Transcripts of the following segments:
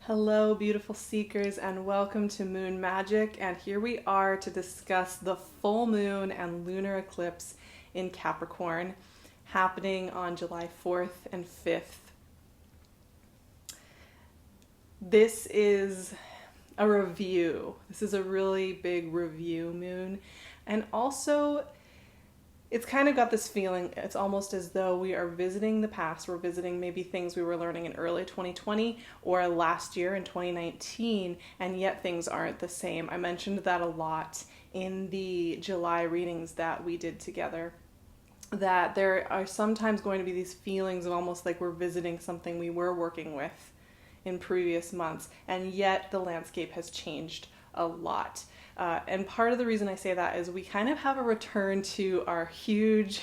Hello, beautiful seekers, and welcome to Moon Magic. And here we are to discuss the full moon and lunar eclipse in Capricorn happening on July 4th and 5th. This is a review. This is a really big review moon. And also, it's kind of got this feeling, it's almost as though we are visiting the past. We're visiting maybe things we were learning in early 2020 or last year in 2019, and yet things aren't the same. I mentioned that a lot in the July readings that we did together, that there are sometimes going to be these feelings of almost like we're visiting something we were working with in previous months, and yet the landscape has changed a lot. And part of the reason I say that is we kind of have a return to our huge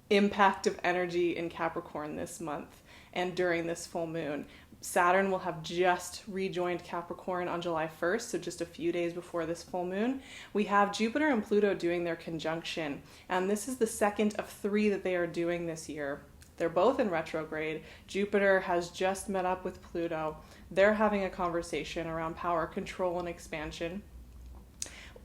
impact of energy in Capricorn this month and during this full moon. Saturn will have just rejoined Capricorn on July 1st, so just a few days before this full moon. We have Jupiter and Pluto doing their conjunction, and this is the second of three that they are doing this year. They're both in retrograde. Jupiter has just met up with Pluto. They're having a conversation around power, control, and expansion.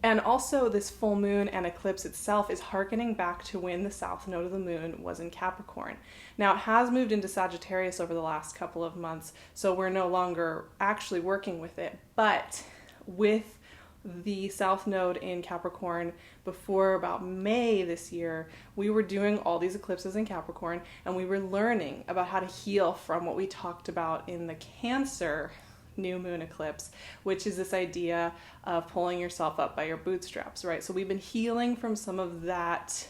And also this full moon and eclipse itself is hearkening back to when the south node of the moon was in Capricorn. Now it has moved into Sagittarius over the last couple of months, so we're no longer actually working with it. But with the south node in Capricorn before about May this year, we were doing all these eclipses in Capricorn, and we were learning about how to heal from what we talked about in the Cancer new moon eclipse, which is this idea of pulling yourself up by your bootstraps, right? So we've been healing from some of that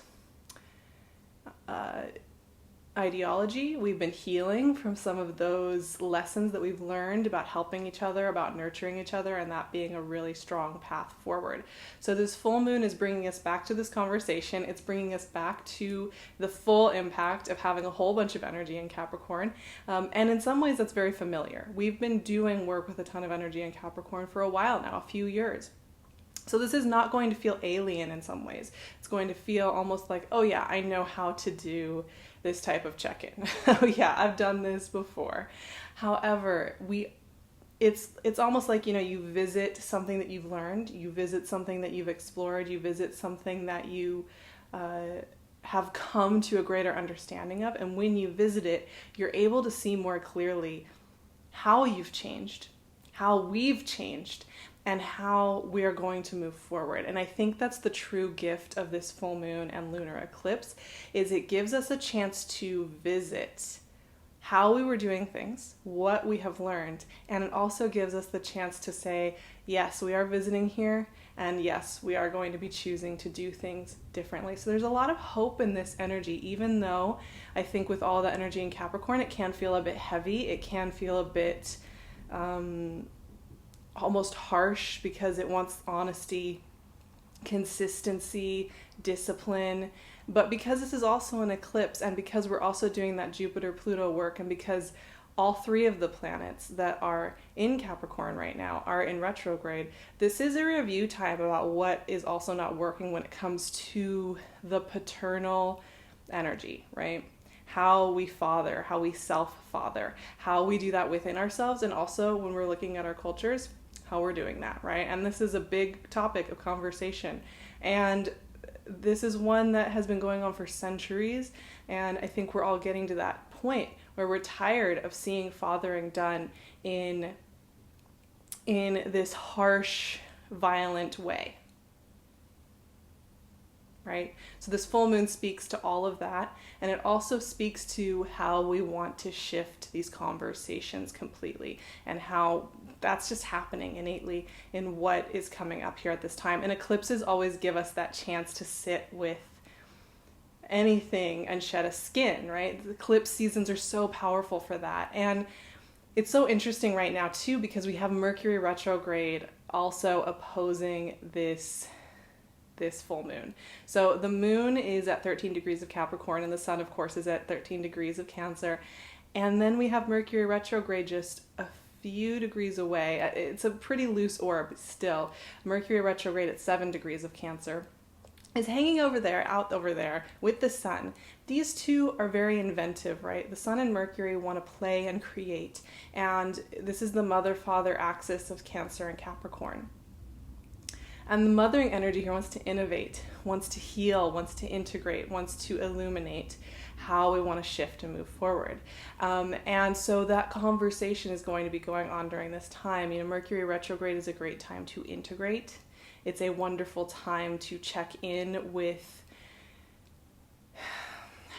ideology. We've been healing from some of those lessons that we've learned about helping each other, about nurturing each other, and that being a really strong path forward. So this full moon is bringing us back to this conversation. It's bringing us back to the full impact of having a whole bunch of energy in Capricorn. And in some ways that's very familiar. We've been doing work with a ton of energy in Capricorn for a while now, a few years. So this is not going to feel alien in some ways. It's going to feel almost like, oh yeah, I know how to do this type of check-in. Oh yeah, I've done this before. However, it's almost like, you visit something that you've learned, you visit something that you've explored, you visit something that you have come to a greater understanding of, and when you visit it, you're able to see more clearly how you've changed, how we've changed, and how we are going to move forward. And I think that's the true gift of this full moon and lunar eclipse, is it gives us a chance to visit how we were doing things, what we have learned, and it also gives us the chance to say, yes, we are visiting here, and yes, we are going to be choosing to do things differently. So there's a lot of hope in this energy, even though I think with all the energy in Capricorn, it can feel a bit heavy, it can feel a bit almost harsh because it wants honesty, consistency, discipline. But because this is also an eclipse, and because we're also doing that Jupiter-Pluto work, and because all three of the planets that are in Capricorn right now are in retrograde, this is a review time about what is also not working when it comes to the paternal energy, right? How we father, how we self-father, how we do that within ourselves, and also when we're looking at our cultures, how we're doing that, right? And this is a big topic of conversation. And this is one that has been going on for centuries. And I think we're all getting to that point where we're tired of seeing fathering done in this harsh, violent way. Right? So this full moon speaks to all of that, and it also speaks to how we want to shift these conversations completely, and how that's just happening innately in what is coming up here at this time. And eclipses always give us that chance to sit with anything and shed a skin, right? The eclipse seasons are so powerful for that. And it's so interesting right now too, because we have Mercury retrograde also opposing this full moon. So the moon is at 13 degrees of Capricorn, and the sun, of course, is at 13 degrees of Cancer. And then we have Mercury retrograde just a few degrees away. It's a pretty loose orb still. Mercury retrograde at 7 degrees of Cancer. is hanging over there, out over there with the sun. These two are very inventive, right? The sun and Mercury want to play and create. And this is the mother-father axis of Cancer and Capricorn. And the mothering energy here wants to innovate, wants to heal, wants to integrate, wants to illuminate how we want to shift and move forward. And so that conversation is going to be going on during this time. Mercury retrograde is a great time to integrate. It's a wonderful time to check in with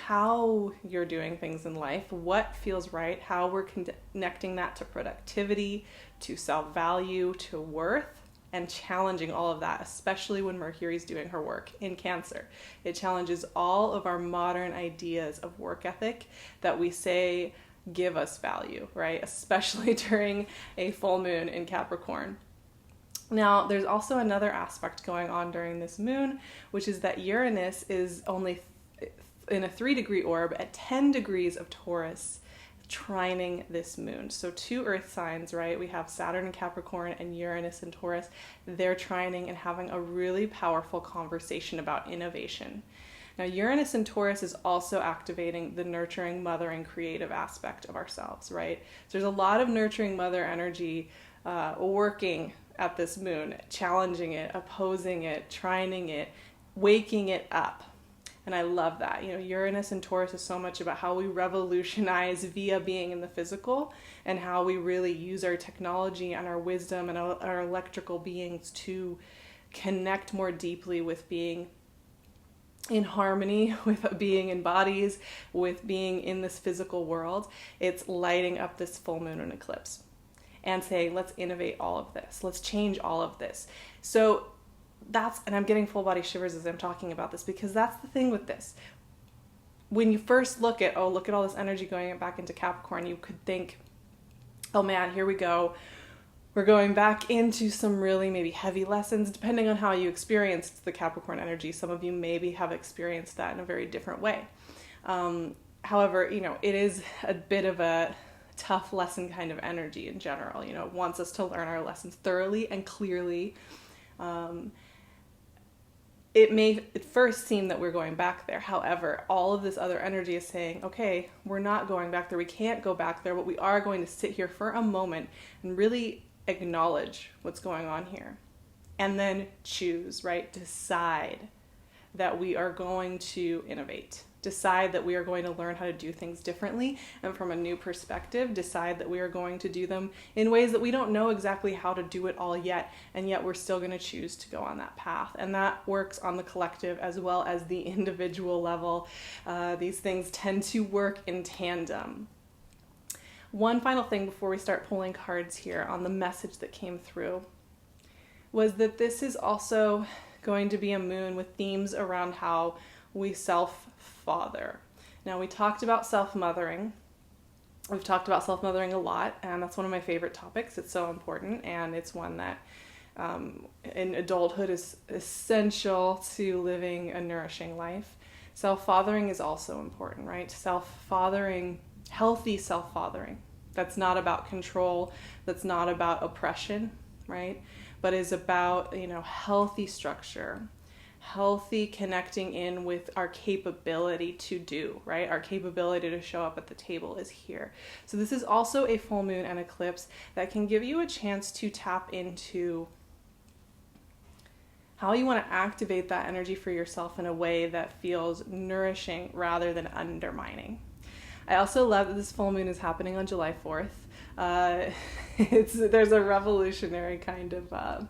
how you're doing things in life, what feels right, how we're connecting that to productivity, to self-value, to worth, and challenging all of that, especially when Mercury's doing her work in Cancer. It challenges all of our modern ideas of work ethic that we say give us value, right? Especially during a full moon in Capricorn. Now, there's also another aspect going on during this moon, which is that Uranus is only in a 3-degree orb at 10 degrees of Taurus, trining this moon. So 2 earth signs, right? We have Saturn in Capricorn and Uranus in Taurus. They're trining and having a really powerful conversation about innovation. Now, Uranus in Taurus is also activating the nurturing, mothering, creative aspect of ourselves, right? So there's a lot of nurturing mother energy working at this moon, challenging it, opposing it, trining it, waking it up. And I love that. Uranus and Taurus is so much about how we revolutionize via being in the physical, and how we really use our technology and our wisdom and our electrical beings to connect more deeply with being in harmony, with being in bodies, with being in this physical world. It's lighting up this full moon and eclipse and saying, let's innovate all of this. Let's change all of this. So and I'm getting full body shivers as I'm talking about this, because that's the thing with this. When you first look at all this energy going back into Capricorn, you could think, oh man, here we go. We're going back into some really maybe heavy lessons, depending on how you experienced the Capricorn energy. Some of you maybe have experienced that in a very different way. However, it is a bit of a tough lesson kind of energy in general. It wants us to learn our lessons thoroughly and clearly. It may at first seem that we're going back there. However, all of this other energy is saying, okay, we're not going back there. We can't go back there, but we are going to sit here for a moment and really acknowledge what's going on here. And then choose, right? Decide that we are going to innovate. Decide that we are going to learn how to do things differently and from a new perspective. Decide that we are going to do them in ways that we don't know exactly how to do it all yet, and yet we're still going to choose to go on that path. And that works on the collective as well as the individual level. These things tend to work in tandem. One final thing before we start pulling cards here on the message that came through was that this is also going to be a moon with themes around how we self-father. Now, we talked about self-mothering. We've talked about self-mothering a lot, and that's one of my favorite topics. It's so important, and it's one that in adulthood is essential to living a nourishing life. Self-fathering is also important, right? Self-fathering, healthy self-fathering. That's not about control. That's not about oppression, right? But is about, healthy structure, healthy connecting in with our capability to do, right? Our capability to show up at the table is here. So this is also a full moon and eclipse that can give you a chance to tap into how you want to activate that energy for yourself in a way that feels nourishing rather than undermining. I also love that this full moon is happening on July 4th. There's a revolutionary kind of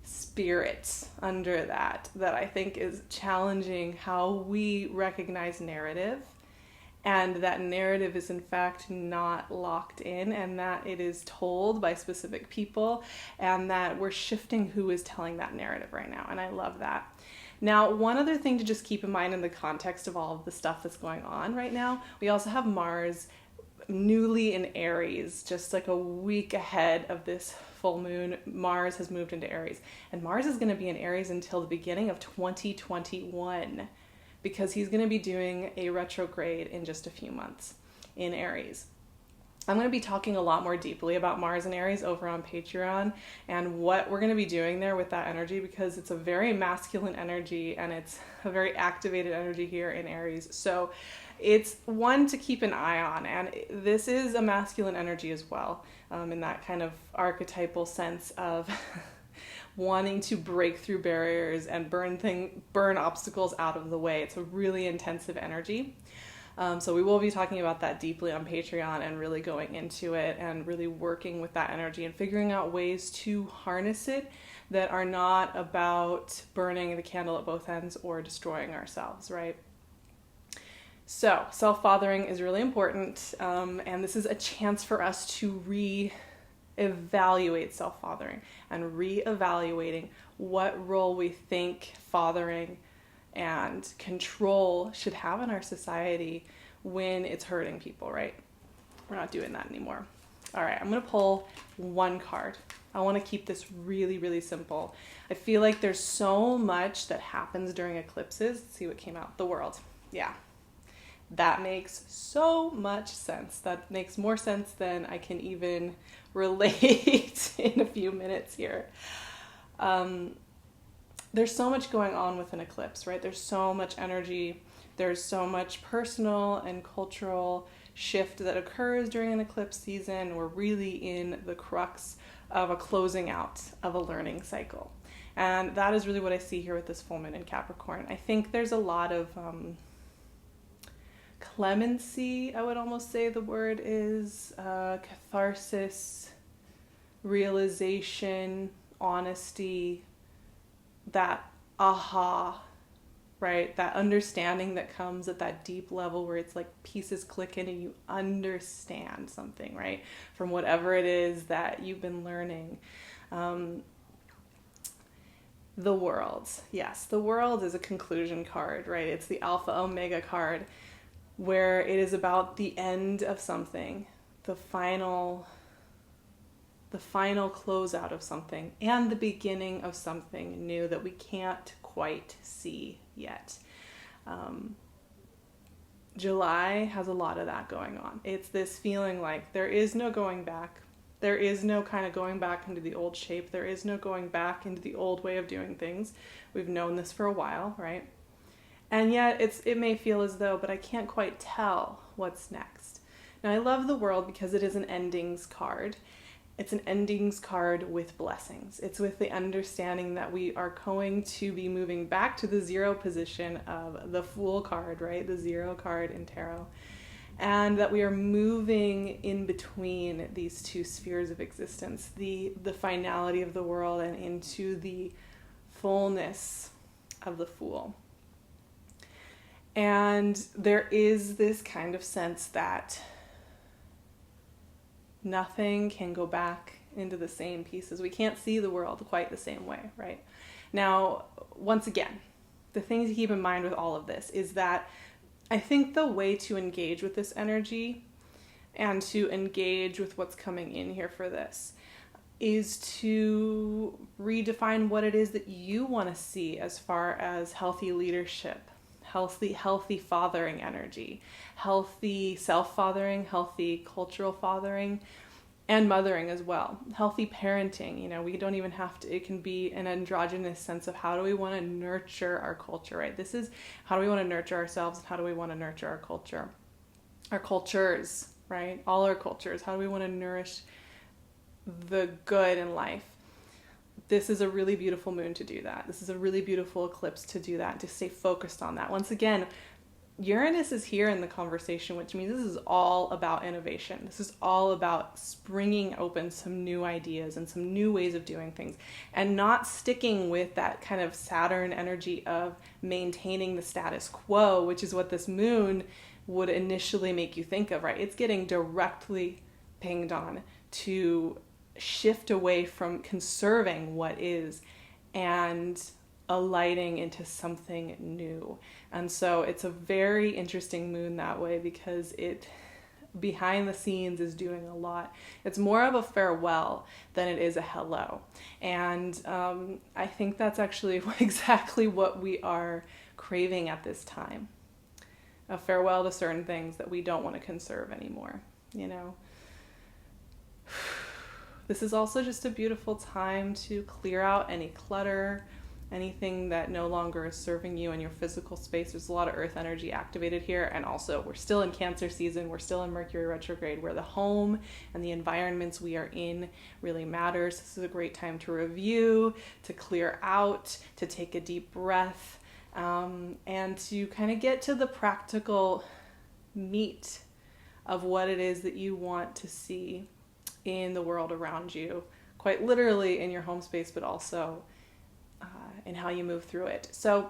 spirit under that I think is challenging how we recognize narrative, and that narrative is in fact not locked in, and that it is told by specific people, and that we're shifting who is telling that narrative right now, and I love that. Now, one other thing to just keep in mind in the context of all of the stuff that's going on right now, we also have Mars newly in Aries, just like a week ahead of this full moon. Mars has moved into Aries, and Mars is going to be in Aries until the beginning of 2021, because he's going to be doing a retrograde in just a few months in Aries. I'm going to be talking a lot more deeply about Mars and Aries over on Patreon and what we're going to be doing there with that energy, because it's a very masculine energy and it's a very activated energy here in Aries. So it's one to keep an eye on. And this is a masculine energy as well, in that kind of archetypal sense of wanting to break through barriers and burn obstacles out of the way. It's a really intensive energy. So we will be talking about that deeply on Patreon and really going into it and really working with that energy and figuring out ways to harness it that are not about burning the candle at both ends or destroying ourselves, right? So self-fathering is really important, and this is a chance for us to re-evaluate self-fathering and re-evaluating what role we think fathering and control should have in our society when it's hurting people, right? We're not doing that anymore. All right, I'm going to pull one card. I want to keep this really, really simple. I feel like there's so much that happens during eclipses. Let's see what came out. The World. Yeah. That makes so much sense. That makes more sense than I can even relate in a few minutes here. There's so much going on with an eclipse, right? There's so much energy. There's so much personal and cultural shift that occurs during an eclipse season. We're really in the crux of a closing out of a learning cycle. And that is really what I see here with this full moon in Capricorn. I think there's a lot of clemency, I would almost say the word is, catharsis, realization, honesty, that aha, right? That understanding that comes at that deep level where it's like pieces click in and you understand something, right? From whatever it is that you've been learning. The World. Yes, the World is a conclusion card, right? It's the Alpha Omega card where it is about the end of something, the final closeout of something and the beginning of something new that we can't quite see yet. July has a lot of that going on. It's this feeling like there is no going back. There is no kind of going back into the old shape. There is no going back into the old way of doing things. We've known this for a while, right? And yet it may feel as though, but I can't quite tell what's next. Now I love the World because it is an endings card. It's an endings card with blessings. It's with the understanding that we are going to be moving back to the zero position of the Fool card, right? The zero card in tarot. And that we are moving in between these two spheres of existence, the finality of the world and into the fullness of the Fool. And there is this kind of sense that nothing can go back into the same pieces. We can't see the world quite the same way, right? Now, once again, the thing to keep in mind with all of this is that I think the way to engage with this energy and to engage with what's coming in here for this is to redefine what it is that you want to see as far as healthy leadership, healthy fathering energy, healthy self-fathering, healthy cultural fathering, and mothering as well. Healthy parenting, we don't even have to, it can be an androgynous sense of how do we want to nurture our culture, right? This is how do we want to nurture ourselves and how do we want to nurture our culture, our cultures, right? All our cultures. How do we want to nourish the good in life? This is a really beautiful moon to do that. This is a really beautiful eclipse to do that, to stay focused on that. Once again, Uranus is here in the conversation, which means this is all about innovation. This is all about springing open some new ideas and some new ways of doing things and not sticking with that kind of Saturn energy of maintaining the status quo, which is what this moon would initially make you think of, right? It's getting directly pinged on to shift away from conserving what is and alighting into something new. And so it's a very interesting moon that way because it behind the scenes is doing a lot. It's more of a farewell than it is a hello. And I think that's actually exactly what we are craving at this time. A farewell to certain things that we don't want to conserve anymore, This is also just a beautiful time to clear out any clutter, anything that no longer is serving you in your physical space. There's a lot of earth energy activated here, and also we're still in Cancer season, we're still in Mercury retrograde, where the home and the environments we are in really matters. This is a great time to review, to clear out, to take a deep breath, and to kind of get to the practical meat of what it is that you want to see in the world around you, quite literally in your home space, but also in how you move through it. So,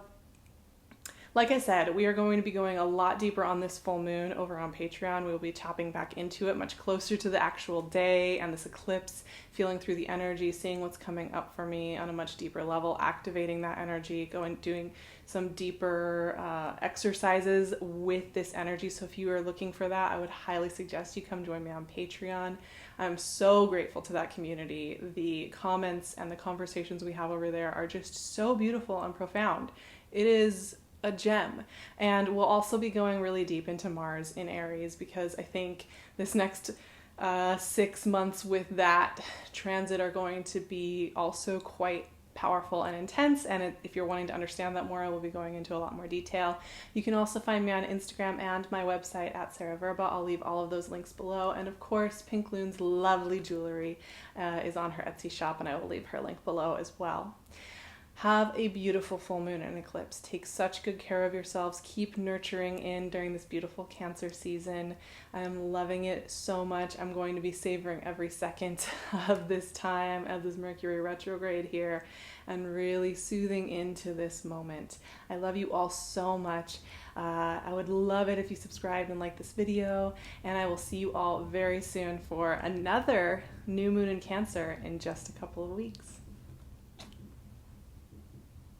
like I said, we are going to be going a lot deeper on this full moon over on Patreon. We will be tapping back into it much closer to the actual day and this eclipse, feeling through the energy, seeing what's coming up for me on a much deeper level, activating that energy, doing some deeper exercises with this energy. So if you are looking for that, I would highly suggest you come join me on Patreon. I'm so grateful to that community. The comments and the conversations we have over there are just so beautiful and profound. It is a gem. And we'll also be going really deep into Mars in Aries, because I think this next 6 months with that transit are going to be also quite powerful and intense. And if you're wanting to understand that more, I will be going into a lot more detail. You can also find me on Instagram and my website at SARAHTAROT. I'll leave all of those links below. And of course, PinkLune's lovely jewelry is on her Etsy shop, and I will leave her link below as well. Have a beautiful full moon and eclipse. Take such good care of yourselves. Keep nurturing in during this beautiful Cancer season. I'm loving it so much. I'm going to be savoring every second of this time, of this Mercury retrograde here, and really soothing into this moment. I love you all so much. I would love it if you subscribed and liked this video, and I will see you all very soon for another new moon in Cancer in just a couple of weeks.